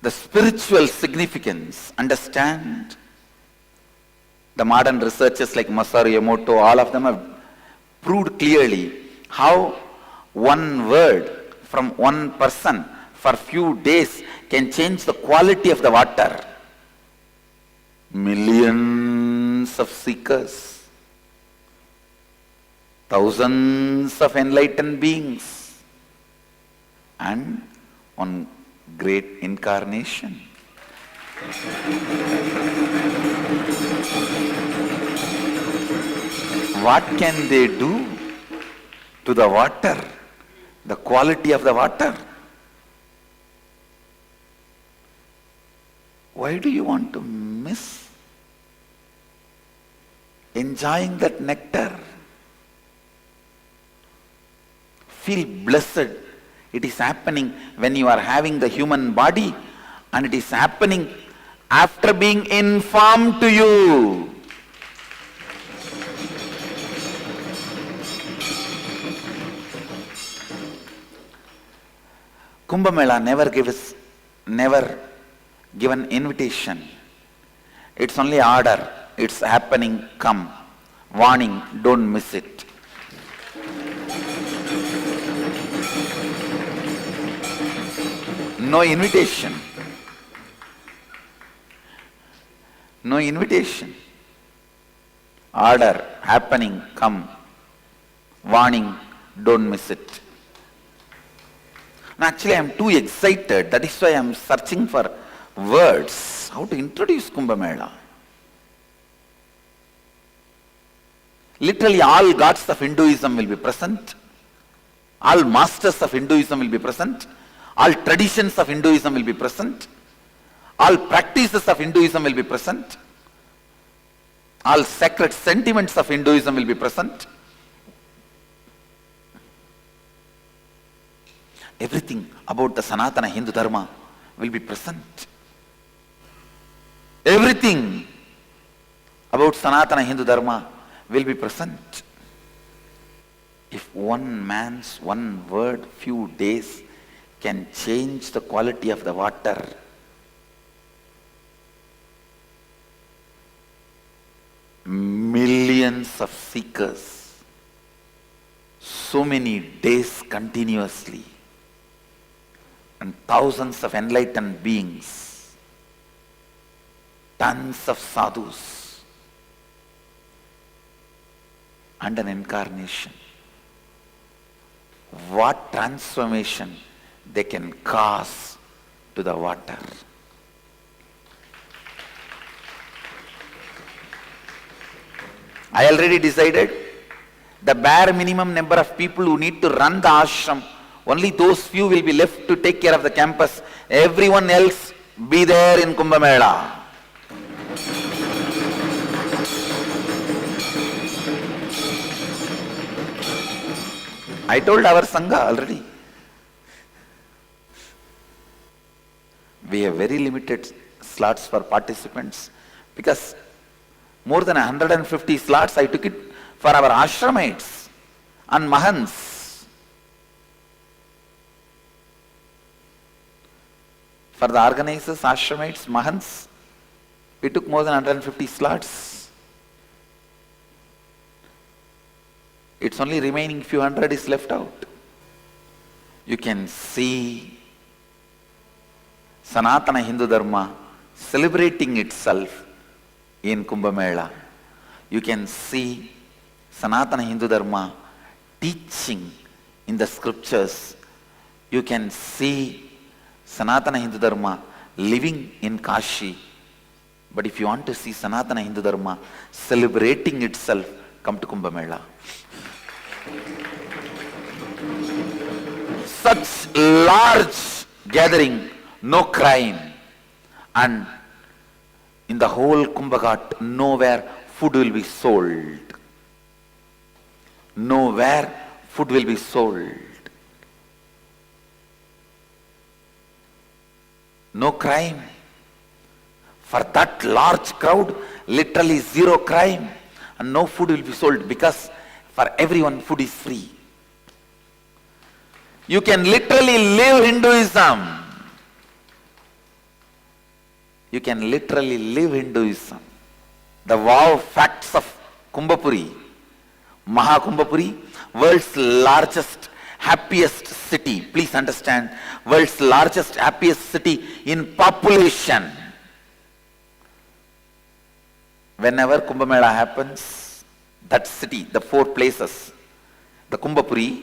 the spiritual significance, understand. The modern researchers like Masaru Emoto, all of them have proved clearly how one word from one person for few days can change the quality of the water. Millions of seekers, thousands of enlightened beings, and one great incarnation. What can they do to the water, the quality of the water? Why do you want to miss enjoying that nectar? Feel blessed. It is happening when you are having the human body, and it is happening after being informed to you. Kumbh Mela never given invitation. It's only order. It's happening, come. Warning, don't miss it. No invitation. No invitation. Order, happening, come. Warning, don't miss it. And actually I am too excited. That is why I am searching for words. How to introduce Kumbh Mela. Literally all gods of Hinduism will be present. All masters of Hinduism will be present. All traditions of Hinduism will be present. All practices of Hinduism will be present. All sacred sentiments of Hinduism will be present. Everything about the Sanatana Hindu Dharma will be present. Everything about Sanatana Hindu Dharma will be present. If one man's one word, few days, can change the quality of the water, millions of seekers, so many days continuously, and thousands of enlightened beings, tons of sadhus, and an incarnation. What transformation they can cause to the water. I already decided the bare minimum number of people who need to run the ashram, only those few will be left to take care of the campus. Everyone else be there in Kumbh Mela. I told our Sangha already. We have very limited slots for participants because more than 150 slots I took it for our ashramites and mahants. For the organizers, ashramites, mahants, we took more than 150 slots. It's only remaining few hundred is left out. You can see Sanatana Hindu Dharma celebrating itself in Kumbh Mela. You can see Sanatana Hindu Dharma teaching in the scriptures. You can see Sanatana Hindu Dharma living in Kashi. But if you want to see Sanatana Hindu Dharma celebrating itself, come to Kumbh Mela. Such large gathering, no crime, and in the whole Kumbh Ghat, nowhere food will be sold. Nowhere food will be sold. No crime. For that large crowd, literally zero crime, and no food will be sold because for everyone food is free. You can literally live Hinduism. you can literally live Hinduism. The wow facts of Kumbhapuri. Mahakumbhapuri, world's largest, happiest city. Please understand, world's largest, happiest city in population. Whenever Kumbh Mela happens, that city, the 4 places, the Kumbhapuri,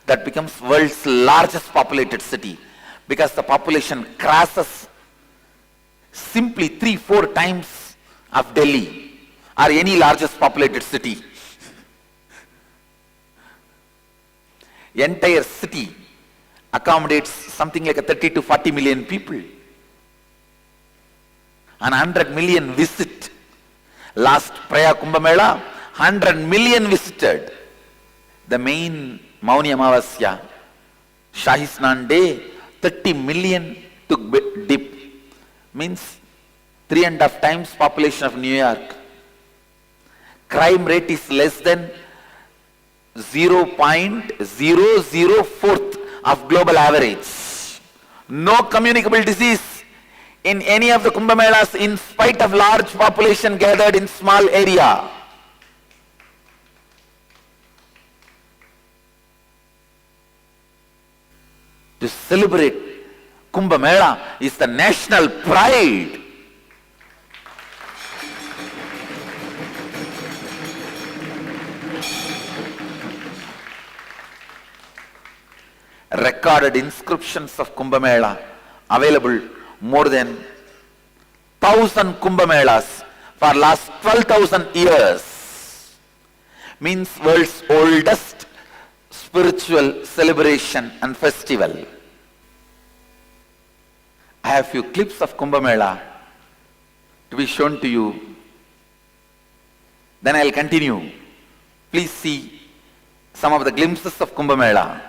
that becomes world's largest populated city, because the population crosses simply 3-4 times of Delhi or any largest populated city. Entire city accommodates something like a 30 to 40 million people. And 100 million visit. Last Praya Kumbh Mela, 100 million visited. The main Mauni Amavasya, Shahi Snan Day, 30 million took dip. Means 3.5 times population of New York. Crime rate is less than 0.004th of global average. No communicable disease in any of the Kumbh Melas in spite of large population gathered in small area. To celebrate Kumbh Mela is the national pride. Recorded inscriptions of Kumbh Mela available more than 1,000 Kumbh Melas for last 12,000 years. Means world's oldest spiritual celebration and festival. I have few clips of Kumbh Mela to be shown to you. Then I will continue. Please see some of the glimpses of Kumbh Mela.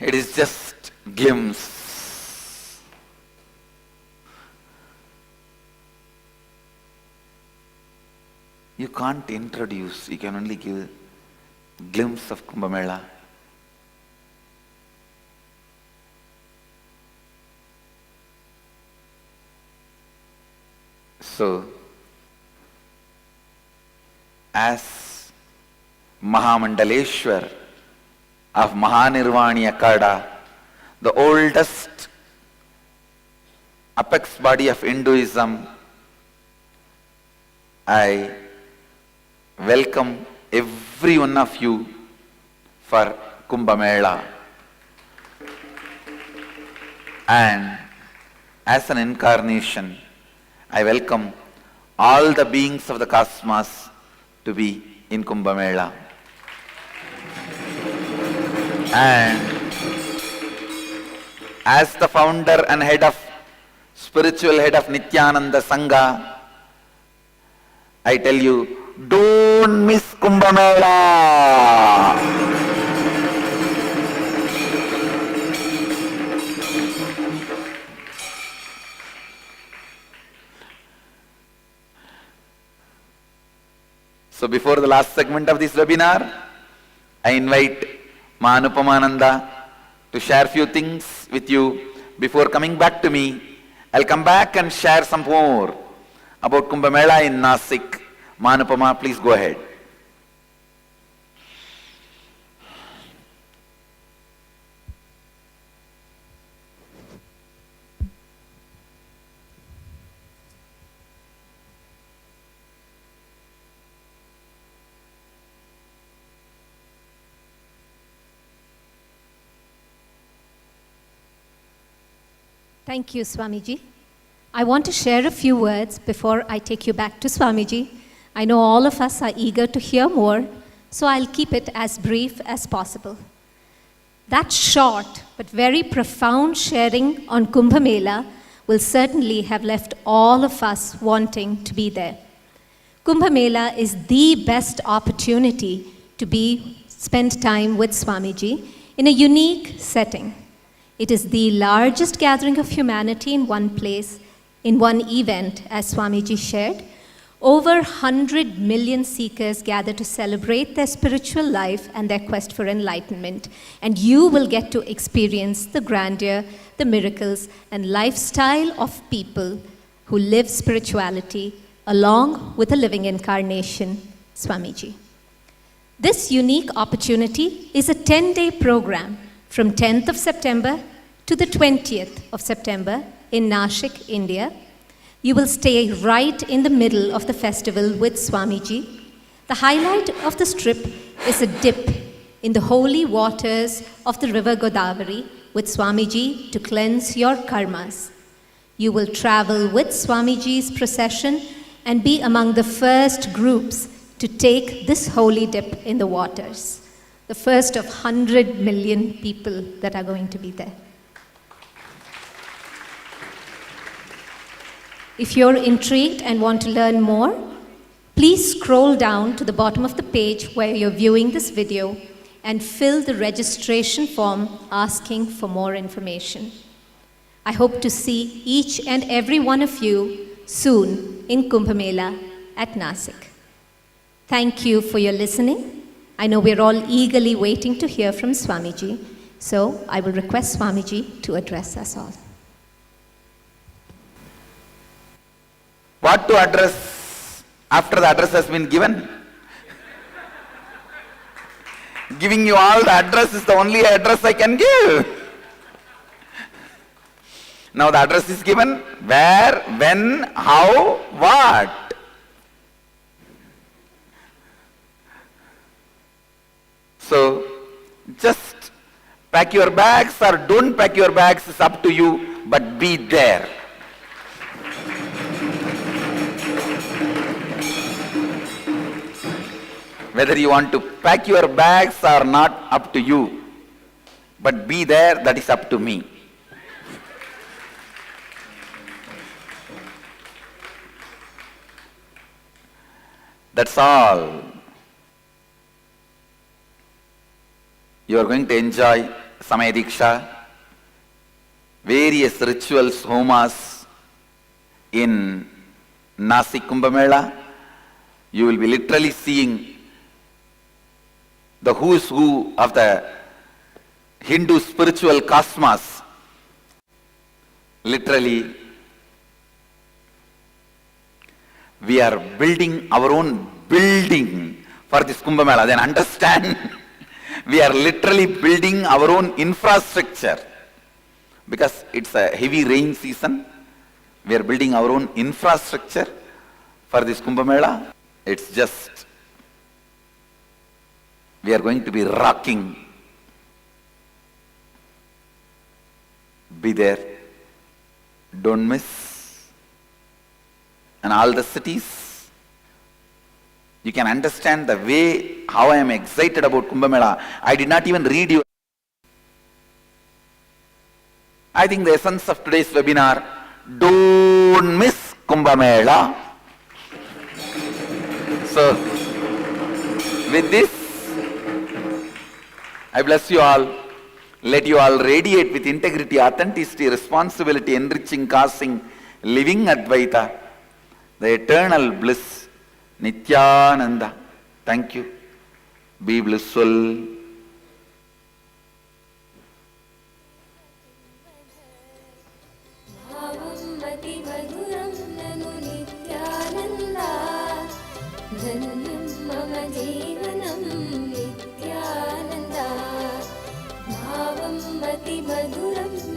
It is just glimpse. You can't introduce, you can only give glimpse of Kumbh Mela. So, as Mahamandaleshwar of Mahanirvani Akada, the oldest apex body of Hinduism, I welcome every one of you for Kumbh Mela. And as an incarnation, I welcome all the beings of the cosmos to be in Kumbh Mela. And as the founder and spiritual head of Nityananda Sangha, I tell you, don't miss Kumbh Mela. So before the last segment of this webinar, I invite Ma Anupamananda to share few things with you. Before coming back to me, I'll come back and share some more about Kumbh Mela in Nasik. Ma Anupama, please go ahead. Thank you, Swamiji. I want to share a few words before I take you back to Swamiji. I know all of us are eager to hear more, so I'll keep it as brief as possible. That short but very profound sharing on Kumbh Mela will certainly have left all of us wanting to be there. Kumbh Mela is the best opportunity to spend time with Swamiji in a unique setting. It is the largest gathering of humanity in one place, in one event, as Swamiji shared. Over 100 million seekers gather to celebrate their spiritual life and their quest for enlightenment. And you will get to experience the grandeur, the miracles, and lifestyle of people who live spirituality along with a living incarnation, Swamiji. This unique opportunity is a 10-day program from 10th of September to the 20th of September in Nashik, India. You will stay right in the middle of the festival with Swamiji. The highlight of this trip is a dip in the holy waters of the river Godavari with Swamiji to cleanse your karmas. You will travel with Swamiji's procession and be among the first groups to take this holy dip in the waters. The first of 100 million people that are going to be there. If you're intrigued and want to learn more, Please scroll down to the bottom of the page where you're viewing this video and fill the registration form asking for more information. I hope to see each and every one of you soon in Kumbh Mela at Nasik. Thank you for your listening. I know we're all eagerly waiting to hear from Swamiji, so I will request Swamiji to address us all. What to address after the address has been given? Giving you all the address is the only address I can give. Now the address is given. Where, when, how, what? So, just pack your bags or don't pack your bags is up to you, but be there. Whether you want to pack your bags or not, up to you. But be there, that is up to me. That's all. You are going to enjoy Samaya Diksha, various rituals, homas in Nasik Kumbh Mela. You will be literally seeing the who's who of the Hindu spiritual cosmos. Literally, we are building our own building for this Kumbh Mela. Then understand, we are literally building our own infrastructure. Because it's a heavy rain season, we are building our own infrastructure for this Kumbh Mela. It's just, we are going to be rocking. Be there. Don't miss. And all the cities, you can understand the way how I am excited about Kumbh Mela. I did not even read you. I think the essence of today's webinar, don't miss Kumbh Mela. So, with this, I bless you all. Let you all radiate with integrity, authenticity, responsibility, enriching, causing, living Advaita, the eternal bliss, Nityananda. Thank you. Be blissful. मधुरम्